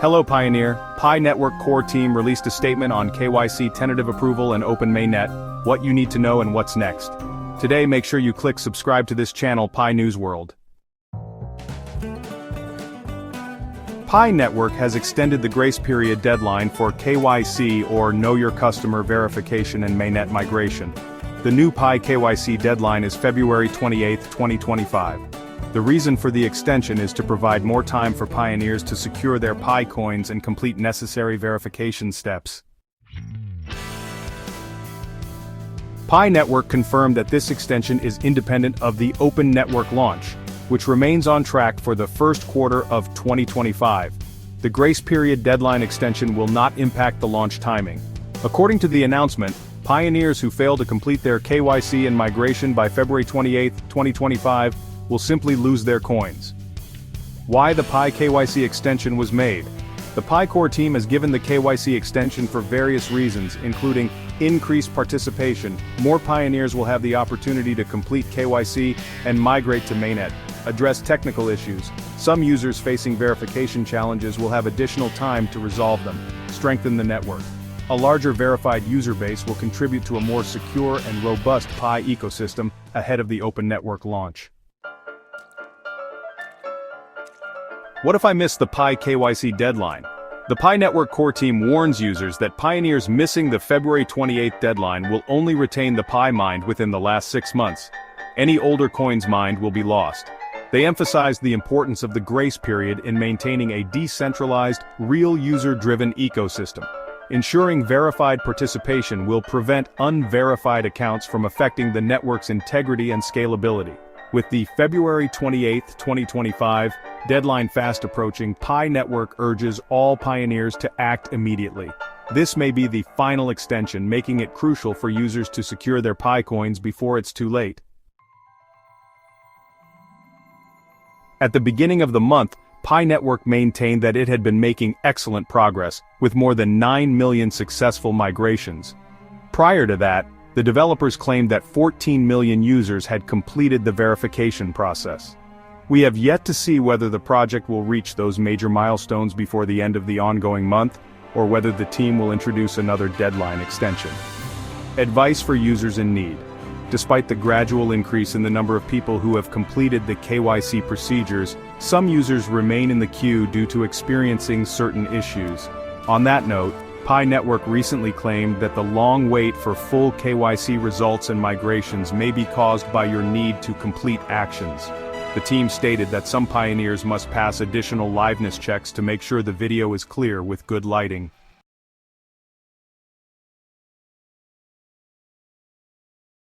Hello Pioneer, PiNetwork core team released a statement on KYC tentative approval and open Mainnet, what you need to know and what's next. Today make sure you click subscribe to this channel Pi News World. PiNetwork has extended the grace period deadline for KYC or Know Your Customer verification and Mainnet migration. The new Pi KYC deadline is February 28, 2025. The reason for the extension is to provide more time for pioneers to secure their Pi coins and complete necessary verification steps. PiNetwork confirmed that this extension is independent of the Open Network launch, which remains on track for the first quarter of 2025. The grace period deadline extension will not impact the launch timing. According to the announcement, pioneers who fail to complete their KYC and migration by February 28, 2025, will simply lose their coins. Why the Pi KYC extension was made? The Pi core team has given the KYC extension for various reasons, including increased participation. More pioneers will have the opportunity to complete KYC and migrate to Mainnet, address technical issues. Some users facing verification challenges will have additional time to resolve them, strengthen the network. A larger verified user base will contribute to a more secure and robust Pi ecosystem ahead of the Open Network launch. What if I miss the Pi KYC deadline? The PiNetwork core team warns users that pioneers missing the February 28 deadline will only retain the Pi mined within the last 6 months. Any older coins mined will be lost. They emphasized the importance of the grace period in maintaining a decentralized, real user-driven ecosystem. Ensuring verified participation will prevent unverified accounts from affecting the network's integrity and scalability. With the February 28, 2025, deadline fast approaching, PiNetwork urges all pioneers to act immediately. This may be the final extension, making it crucial for users to secure their Pi coins before it's too late. At the beginning of the month, PiNetwork maintained that it had been making excellent progress, with more than 9 million successful migrations. Prior to that, the developers claimed that 14 million users had completed the verification process. We have yet to see whether the project will reach those major milestones before the end of the ongoing month, or whether the team will introduce another deadline extension. Advice for users in need. Despite the gradual increase in the number of people who have completed the KYC procedures, some users remain in the queue due to experiencing certain issues. On that note, PiNetwork recently claimed that the long wait for full KYC results and migrations may be caused by your need to complete actions. The team stated that some pioneers must pass additional liveness checks to make sure the video is clear with good lighting.